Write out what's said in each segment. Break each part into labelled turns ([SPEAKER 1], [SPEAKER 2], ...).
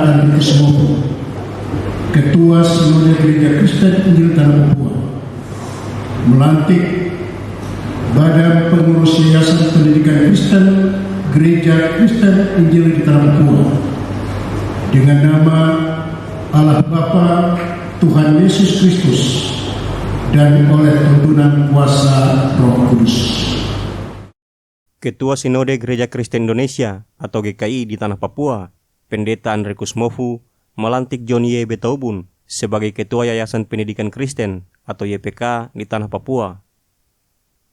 [SPEAKER 1] Andri Kusmoho, Ketua Sinode Gereja Kristen Injil Tanah Papua, melantik Badan Pengurus Yayasan Pendidikan Kristen Gereja Kristen Injil di Tanah Papua dengan nama Allah Bapa, Tuhan Yesus Kristus, dan oleh tuntunan kuasa Roh Kudus.
[SPEAKER 2] Ketua Sinode Gereja Kristen Indonesia atau GKI di Tanah Papua, Pendeta Andri Kusmoho, melantik John Y. Betaubun sebagai Ketua Yayasan Pendidikan Kristen atau YPK di Tanah Papua.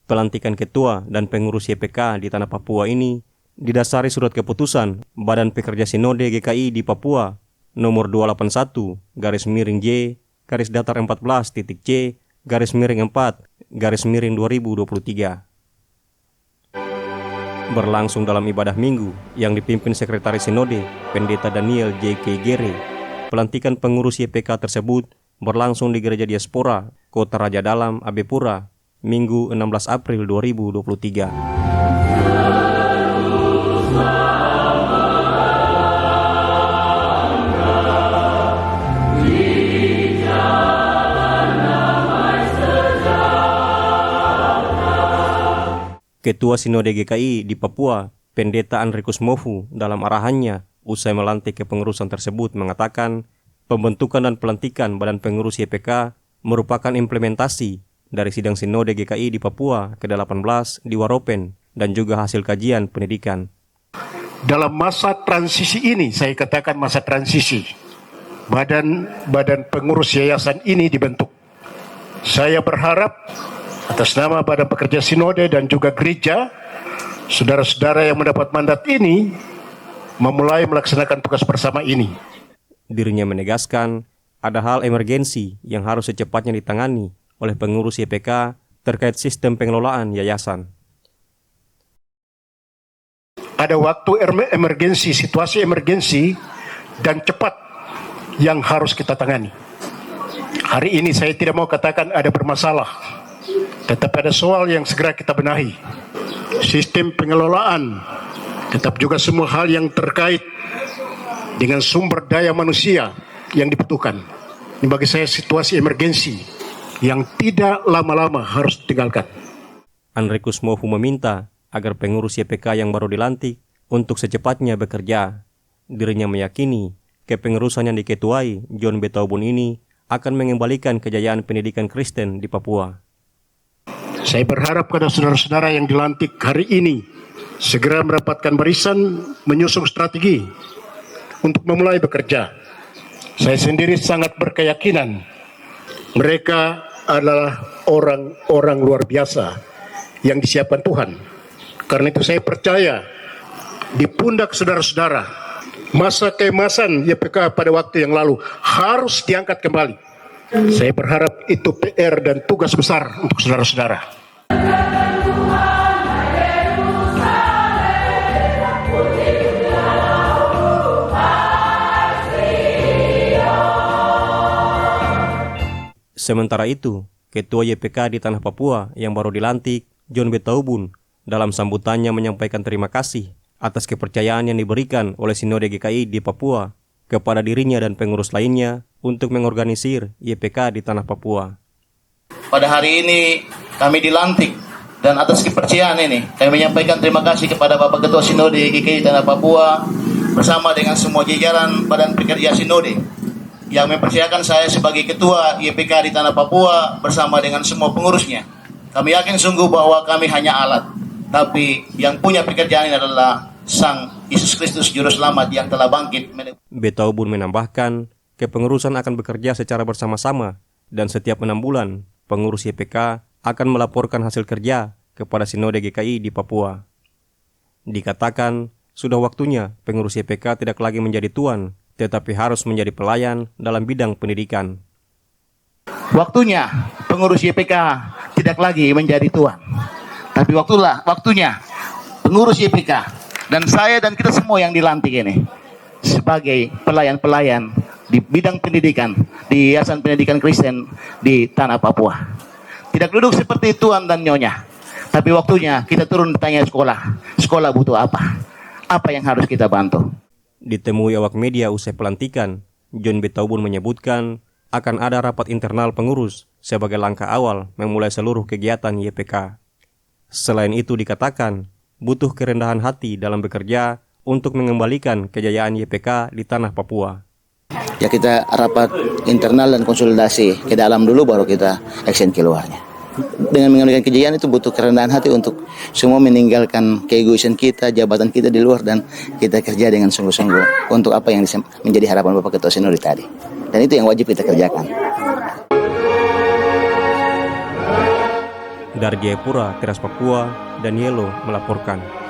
[SPEAKER 2] Pelantikan Ketua dan pengurus YPK di Tanah Papua ini didasari surat keputusan Badan Pekerja Sinode GKI di Papua nomor 281/J/C/4/2023. Berlangsung dalam ibadah minggu yang dipimpin Sekretaris Sinode, Pendeta Daniel J.K. Gere. Pelantikan pengurus YPK tersebut berlangsung di Gereja Diaspora, Kota Raja Dalam, Abepura, Minggu 16 April 2023. Ketua Sinode GKI di Papua, Pendeta Andri Kusmoho, dalam arahannya usai melantik kepengurusan tersebut mengatakan pembentukan dan pelantikan Badan Pengurus YPK merupakan implementasi dari sidang Sinode GKI di Papua ke-18 di Waropen dan juga hasil kajian pendidikan.
[SPEAKER 3] Dalam masa transisi ini, saya katakan masa transisi, badan pengurus yayasan ini dibentuk. Saya berharap atas nama Badan Pekerja Sinode dan juga gereja, saudara-saudara yang mendapat mandat ini memulai melaksanakan tugas bersama ini.
[SPEAKER 2] Dirinya menegaskan ada hal emergensi yang harus secepatnya ditangani oleh pengurus YPK terkait sistem pengelolaan yayasan.
[SPEAKER 3] Ada waktu emergensi, situasi emergensi dan cepat yang harus kita tangani. Hari ini saya tidak mau katakan ada bermasalah, tetap ada soal yang segera kita benahi. Sistem pengelolaan, tetap juga semua hal yang terkait dengan sumber daya manusia yang dibutuhkan. Ini bagi saya situasi emergensi yang tidak lama-lama harus ditinggalkan.
[SPEAKER 2] Andri Kusmoho meminta agar pengurus YPK yang baru dilantik untuk secepatnya bekerja. Dirinya meyakini kepengurusan yang diketuai John Betaubun ini akan mengembalikan kejayaan pendidikan Kristen di Papua.
[SPEAKER 3] Saya berharap pada saudara-saudara yang dilantik hari ini segera mendapatkan barisan menyusun strategi untuk memulai bekerja. Saya sendiri sangat berkeyakinan mereka adalah orang-orang luar biasa yang disiapkan Tuhan. Karena itu saya percaya di pundak saudara-saudara masa keemasan YPK pada waktu yang lalu harus diangkat kembali. Saya berharap itu PR dan tugas besar untuk saudara-saudara.
[SPEAKER 2] Sementara itu, Ketua YPK di Tanah Papua yang baru dilantik, John Betaubun, dalam sambutannya menyampaikan terima kasih atas kepercayaan yang diberikan oleh Sinode GKI di Papua kepada dirinya dan pengurus lainnya untuk mengorganisir YPK di Tanah Papua.
[SPEAKER 4] Pada hari ini kami dilantik dan atas kepercayaan ini kami menyampaikan terima kasih kepada Bapak Ketua Sinode GKI Tanah Papua bersama dengan semua jajaran Badan Pekerja Sinode yang mempercayakan saya sebagai Ketua YPK di Tanah Papua bersama dengan semua pengurusnya. Kami yakin sungguh bahwa kami hanya alat, tapi yang punya pekerjaan ini adalah Sang Yesus Kristus Juru Selamat yang telah bangkit.
[SPEAKER 2] Betaubun menambahkan, kepengurusan akan bekerja secara bersama-sama dan setiap 6 bulan, pengurus YPK akan melaporkan hasil kerja kepada Sinode GKI di Papua. Dikatakan, sudah waktunya pengurus YPK tidak lagi menjadi tuan, tetapi harus menjadi pelayan dalam bidang pendidikan.
[SPEAKER 4] Waktunya pengurus YPK tidak lagi menjadi tuan, tapi waktunya pengurus YPK dan saya dan kita semua yang dilantik ini sebagai pelayan-pelayan di bidang pendidikan di Yayasan Pendidikan Kristen di Tanah Papua. Tidak duduk seperti tuan dan nyonya, tapi waktunya kita turun tanya sekolah. Sekolah butuh apa? Apa yang harus kita bantu?
[SPEAKER 2] Ditemui awak media usai pelantikan, John Betaubun menyebutkan akan ada rapat internal pengurus sebagai langkah awal memulai seluruh kegiatan YPK. Selain itu dikatakan, butuh kerendahan hati dalam bekerja untuk mengembalikan kejayaan YPK di tanah Papua.
[SPEAKER 5] Ya kita rapat internal dan konsolidasi ke dalam dulu baru kita action keluarnya. Dengan mengembalikan kejayaan itu butuh kerendahan hati untuk semua meninggalkan keegoisan kita, jabatan kita di luar dan kita kerja dengan sungguh-sungguh untuk apa yang menjadi harapan Bapak Ketua Sinode tadi. Dan itu yang wajib kita kerjakan.
[SPEAKER 2] Dari Jayapura, Teras Papua, Danielo melaporkan.